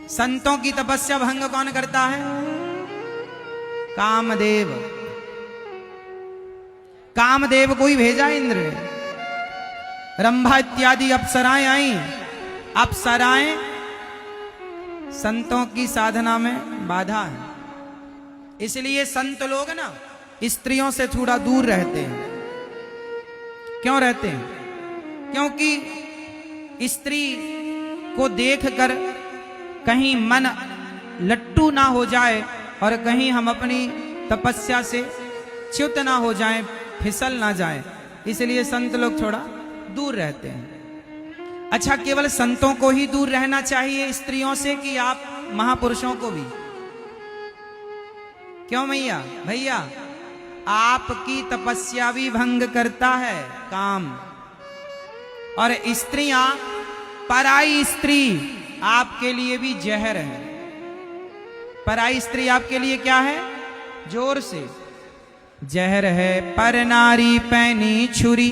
संतों की तपस्या भंग कौन करता है? कामदेव। कामदेव को ही भेजा इंद्र। रंभा इत्यादि अप्सराएं आई। अप्सराएं संतों की साधना में बाधा है, इसलिए संत लोग ना स्त्रियों से थोड़ा दूर रहते हैं। क्यों रहते हैं? क्योंकि स्त्री को देखकर कहीं मन लट्टू ना हो जाए और कहीं हम अपनी तपस्या से च्युत ना हो जाएं, फिसल ना जाएं, इसलिए संत लोग थोड़ा दूर रहते हैं। अच्छा, केवल संतों को ही दूर रहना चाहिए स्त्रियों से कि आप महापुरुषों को भी? क्यों मैया भैया? आपकी तपस्या भी भंग करता है काम। और स्त्रियां, पराई स्त्री आपके लिए भी जहर है। पराई स्त्री आपके लिए क्या है? जोर से जहर है। पर नारी पैनी छुरी,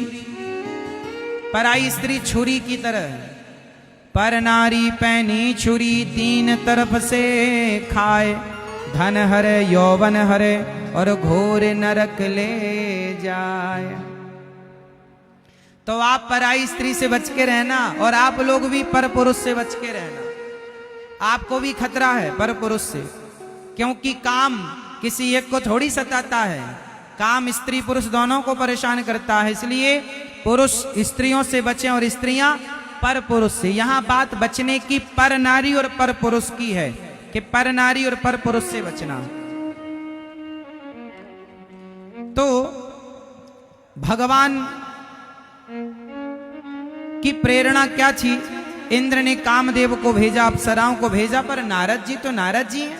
पराई स्त्री छुरी की तरह है। पर नारी पैनी छुरी, तीन तरफ से खाए, धन हरे यौवन हरे और घोर नरक ले जाए। तो आप पराई स्त्री से बच के रहना, और आप लोग भी पर पुरुष से बच के रहना। आपको भी खतरा है पर पुरुष से, क्योंकि काम किसी एक को थोड़ी सताता है, काम स्त्री पुरुष दोनों को परेशान करता है। इसलिए पुरुष स्त्रियों से बचें और स्त्रियां पर पुरुष से। यहां बात बचने की पर नारी और पर पुरुष की है कि पर नारी और पर पुरुष से बचना। तो भगवान की प्रेरणा क्या थी? इंद्र ने कामदेव को भेजा, अप्सराओं को भेजा, पर नारद जी तो नारद जी हैं।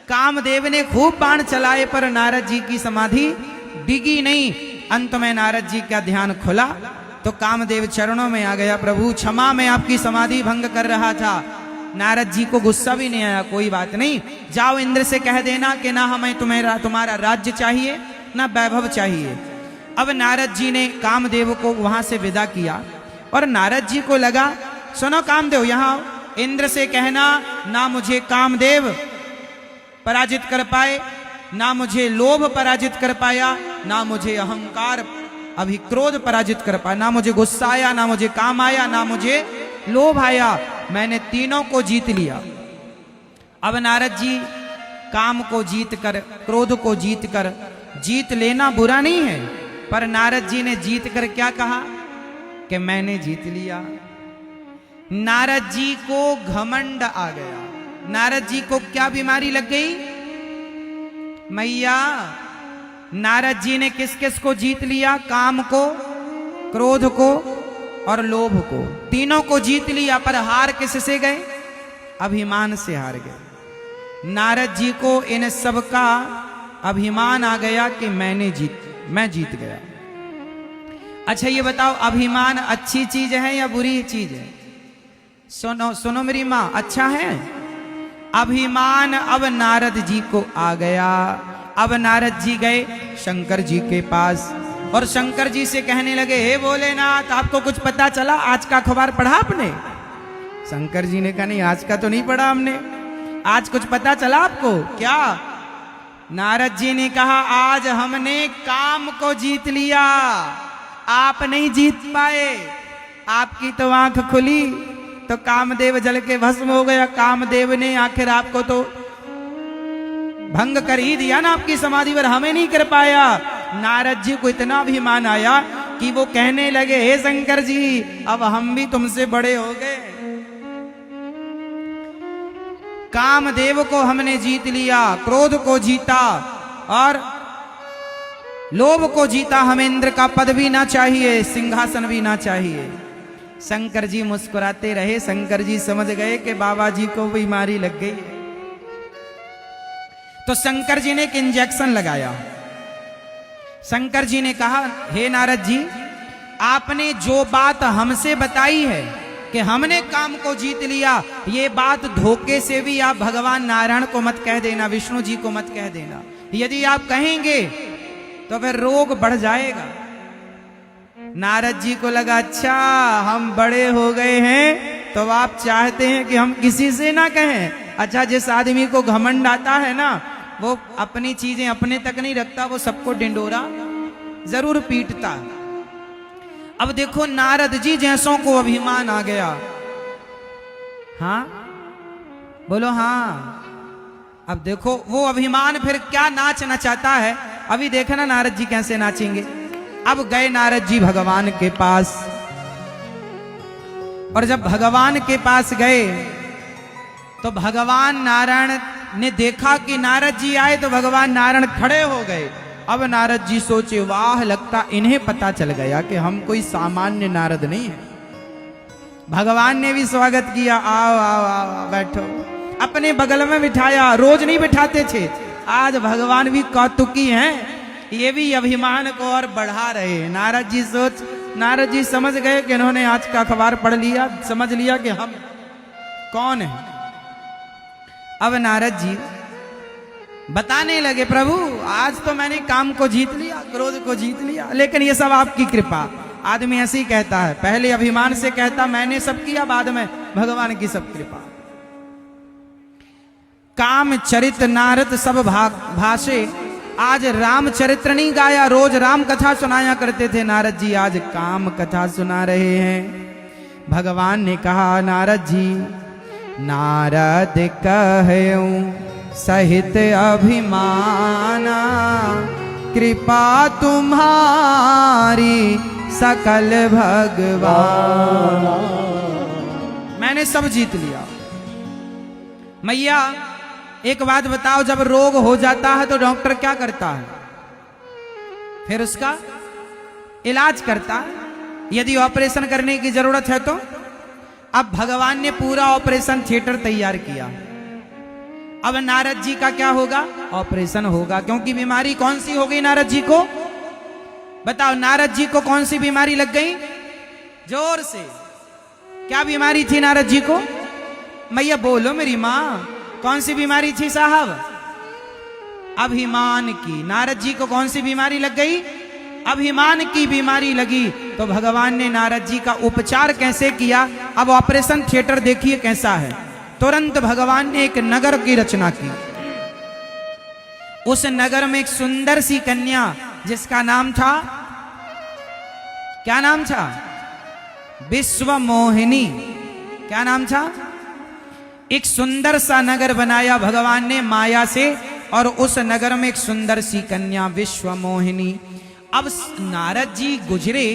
कामदेव ने खूब बाण चलाए पर नारद जी की समाधि डिगी नहीं। अंत में नारद जी का ध्यान खुला तो कामदेव चरणों में आ गया, प्रभु क्षमा, मैं आपकी समाधि भंग कर रहा था। नारद जी को गुस्सा भी नहीं आया, कोई बात नहीं, जाओ इंद्र से कह देना कि ना हमें तुम्हारा राज्य चाहिए ना वैभव चाहिए। अब नारद जी ने कामदेव को वहां से विदा किया और नारद जी को लगा, सुनो कामदेव, यहां इंद्र से कहना ना मुझे कामदेव पराजित कर पाए, ना मुझे लोभ पराजित कर पाया, ना मुझे अहंकार अभी क्रोध पराजित कर पाया, ना मुझे गुस्सा आया, ना मुझे काम आया, ना मुझे लोभ आया, मैंने तीनों को जीत लिया। अब नारद जी काम को जीत कर, क्रोध को जीत कर, जीत लेना बुरा नहीं है, पर नारद जी ने जीत कर क्या कहा कि मैंने जीत लिया। नारद जी को घमंड आ गया। नारद जी को क्या बीमारी लग गई? मैया, नारद जी ने किस किस को जीत लिया? काम को, क्रोध को और लोभ को, तीनों को जीत लिया, पर हार किससे गए? अभिमान से हार गए। नारद जी को इन सब का अभिमान आ गया कि मैं जीत गया। अच्छा ये बताओ, अभिमान अच्छी चीज है या बुरी चीज है? सुनो मेरी माँ, अच्छा है अभिमान। अब नारद जी को आ गया। अब नारद जी गए शंकर जी के पास और शंकर जी से कहने लगे, हे भोलेनाथ, आपको कुछ पता चला? आज का अखबार पढ़ा आपने? शंकर जी ने कहा, नहीं आज का तो नहीं पढ़ा हमने। आज कुछ पता चला आपको? क्या? नारद जी ने कहा, आज हमने काम को जीत लिया, आप नहीं जीत पाए। आपकी तो आंख खुली तो कामदेव जल के भस्म हो गया। कामदेव ने आखिर आपको तो भंग कर ही दिया ना आपकी समाधि, पर हमें नहीं कर पाया। नारद जी को इतना अभिमान आया कि वो कहने लगे, हे शंकर जी, अब हम भी तुमसे बड़े हो गए। कामदेव को हमने जीत लिया, क्रोध को जीता और लोभ को जीता। हमें इंद्र का पद भी ना चाहिए, सिंहासन भी ना चाहिए। शंकर जी मुस्कुराते रहे। शंकर जी समझ गए कि बाबा जी को बीमारी लग गई। तो शंकर जी ने एक इंजेक्शन लगाया। शंकर जी ने कहा, हे नारद जी, आपने जो बात हमसे बताई है कि हमने काम को जीत लिया, ये बात धोखे से भी आप भगवान नारायण को मत कह देना, विष्णु जी को मत कह देना। यदि आप कहेंगे तो फिर रोग बढ़ जाएगा। नारद जी को लगा, अच्छा हम बड़े हो गए हैं तो आप चाहते हैं कि हम किसी से ना कहें, अच्छा, जिस आदमी को घमंड आता है ना, वो अपनी चीजें अपने तक नहीं रखता, वो सबको डिंडोरा जरूर पीटता। अब देखो नारद जी जैसों को अभिमान आ गया। हाँ बोलो हाँ। अब देखो वो अभिमान फिर क्या नाच नचाता है, अभी देखना नारद जी कैसे नाचेंगे। अब गए नारद जी भगवान के पास, और जब भगवान के पास गए तो भगवान नारायण ने देखा कि नारद जी आए, तो भगवान नारायण खड़े हो गए। अब नारद जी सोचे, वाह, लगता इन्हें पता चल गया कि हम कोई सामान्य नारद नहीं है। भगवान ने भी स्वागत किया, आओ आओ आओ बैठो, अपने बगल में बिठाया। रोज नहीं बिठाते थे, आज भगवान भी कौतुकी हैं, ये भी अभिमान को और बढ़ा रहे हैं। नारद जी समझ गए कि इन्होंने आज का अखबार पढ़ लिया, समझ लिया कि हम कौन हैं। अब नारद जी बताने लगे, प्रभु आज तो मैंने काम को जीत लिया, क्रोध को जीत लिया, लेकिन ये सब आपकी कृपा। आदमी ऐसे ही कहता है, पहले अभिमान से कहता मैंने सब किया, बाद में भगवान की सब कृपा। काम चरित नारद सब भाषे, आज रामचरित्र नहीं गाया, रोज राम कथा सुनाया करते थे नारद जी, आज काम कथा सुना रहे हैं। भगवान ने कहा, नारद जी, नारद कहूं सहित अभिमाना, कृपा तुम्हारी सकल भगवान। मैंने सब जीत लिया। मैया एक बात बताओ, जब रोग हो जाता है तो डॉक्टर क्या करता है? फिर उसका इलाज करता है, यदि ऑपरेशन करने की जरूरत है तो। अब भगवान ने पूरा ऑपरेशन थिएटर तैयार किया। अब नारद जी का क्या होगा? ऑपरेशन होगा, क्योंकि बीमारी कौन सी हो गई नारद जी को? बताओ, नारद जी को कौन सी बीमारी लग गई? जोर से क्या बीमारी थी नारद जी को? मैया बोलो मेरी माँ, कौन सी बीमारी थी साहब? अभिमान की। नारद जी को कौन सी बीमारी लग गई? अभिमान की बीमारी लगी। तो भगवान ने नारद जी का उपचार कैसे किया? अब ऑपरेशन थिएटर देखिए कैसा है। तुरंत भगवान ने एक नगर की रचना की। उस नगर में एक सुंदर सी कन्या, जिसका नाम था, क्या नाम था? विश्व मोहिनी। क्या नाम था? एक सुंदर सा नगर बनाया भगवान ने माया से, और उस नगर में एक सुंदर सी कन्या विश्व मोहिनी। अब नारद जी गुजरे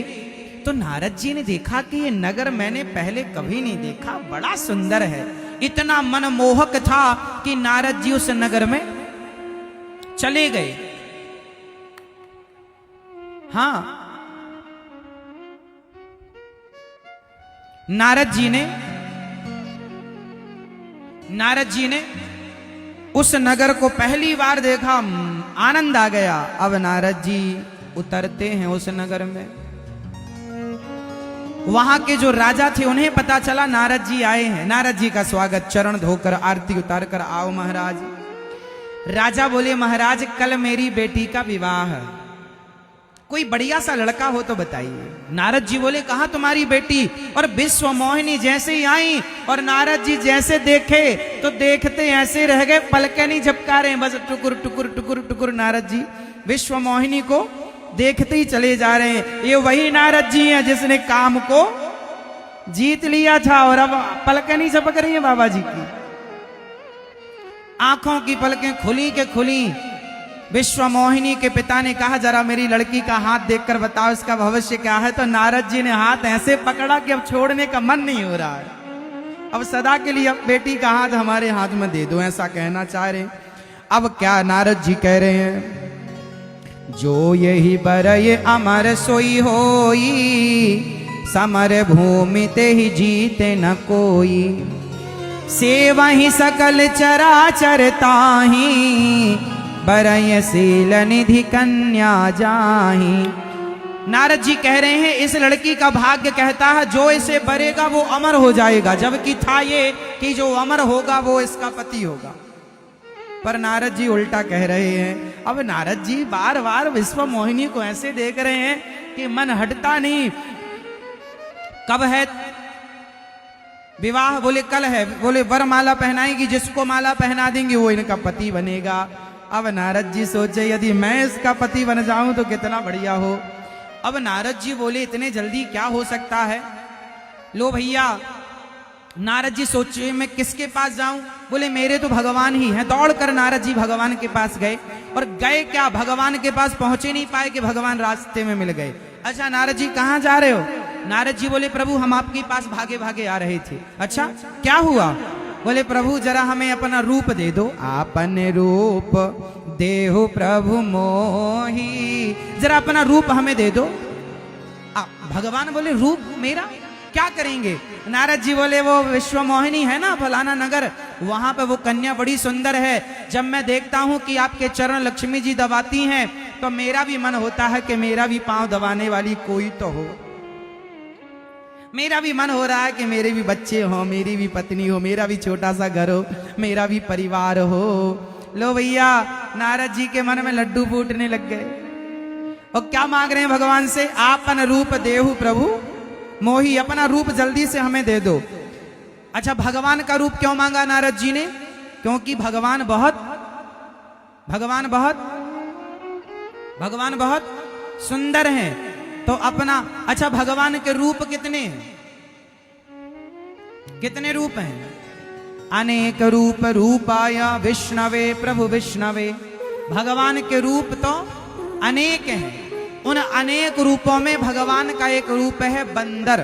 तो नारद जी ने देखा कि ये नगर मैंने पहले कभी नहीं देखा, बड़ा सुंदर है। इतना मनमोहक था कि नारद जी उस नगर में चले गए। हाँ, नारद जी ने उस नगर को पहली बार देखा, आनंद आ गया। अब नारद जी उतरते हैं उस नगर में। वहां के जो राजा थे उन्हें पता चला नारद जी आए हैं। नारद जी का स्वागत, चरण धोकर आरती उतार कर, आओ महाराज। राजा बोले, महाराज कल मेरी बेटी का विवाह है, कोई बढ़िया सा लड़का हो तो बताइए। नारद जी बोले, कहां तुम्हारी बेटी? और विश्व मोहिनी जैसे ही आई और नारद जी जैसे देखे तो देखते ऐसे रह गए, पलके नहीं झपका रहे, बस टुकुर टुकुर टुकुर टुकुर नारद जी विश्व मोहिनी को देखते ही चले जा रहे हैं। ये वही नारद जी हैं जिसने काम को जीत लिया था, और अब पलकें नहीं झपक रही है बाबा जी की, आंखों की पलकें खुली के खुली। विश्व मोहिनी के पिता ने कहा, जरा मेरी लड़की का हाथ देखकर बताओ इसका भविष्य क्या है। तो नारद जी ने हाथ ऐसे पकड़ा कि अब छोड़ने का मन नहीं हो रहा है, अब सदा के लिए अब बेटी का हाथ हमारे हाथ में दे दो, ऐसा कहना चाह रहे। अब क्या नारद जी कह रहे हैं, जो यही बरय अमर सोई होई, समर भूमि ते ही जीते न कोई, सेवहि सकल चराचर ताहि, बरय शील निधि कन्या जाहि। नारद जी कह रहे हैं, इस लड़की का भाग्य कहता है जो इसे बरेगा वो अमर हो जाएगा, जबकि था ये कि जो अमर होगा वो इसका पति होगा। पर नारद जी उल्टा कह रहे हैं। अब नारद जी बार बार विश्व मोहिनी को ऐसे देख रहे हैं कि मन हटता नहीं। कब है विवाह बोले कल है, बोले वर माला पहनाएंगी, जिसको माला पहना देंगे वो इनका पति बनेगा। अब नारद जी सोचे यदि मैं इसका पति बन जाऊं तो कितना बढ़िया हो। अब नारद जी बोले इतने जल्दी क्या हो सकता है। लो भैया, नारद जी सोचे मैं किसके पास जाऊं, बोले मेरे तो भगवान ही हैं। दौड़ कर नारद जी भगवान के पास गए, और गए क्या, भगवान के पास पहुंचे नहीं पाए कि भगवान रास्ते में मिल गए। अच्छा नारद जी कहाँ जा रहे हो। नारद जी बोले प्रभु हम आपके पास भागे भागे आ रहे थे। अच्छा क्या हुआ, बोले प्रभु जरा हमें अपना रूप दे दो। आपन रूप देहु प्रभु मोही, जरा अपना रूप हमें दे दो। भगवान बोले रूप मेरा क्या करेंगे। नारद जी बोले वो विश्व मोहिनी है ना फलाना नगर, वहां पे वो कन्या बड़ी सुंदर है। जब मैं देखता हूं कि आपके चरण लक्ष्मी जी दबाती हैं तो मेरा भी मन होता है कि मेरा भी पांव दबाने वाली कोई तो हो। मेरा भी मन हो रहा है कि मेरे भी बच्चे हो, मेरी भी पत्नी हो, मेरा भी छोटा सा घर हो, मेरा भी परिवार हो। लो भैया, नारद जी के मन में लड्डू फूटने लग गए। और क्या मांग रहे हैं भगवान से, आपन रूप देहु प्रभु मोही, अपना रूप जल्दी से हमें दे दो। अच्छा भगवान का रूप क्यों मांगा नारद जी ने, क्योंकि भगवान बहुत सुंदर हैं। तो अपना, अच्छा भगवान के रूप कितने हैं, कितने रूप हैं। अनेक रूप रूपाय विष्णवे प्रभु विष्णवे, भगवान के रूप तो अनेक हैं। उन अनेक रूपों में भगवान का एक रूप है बंदर।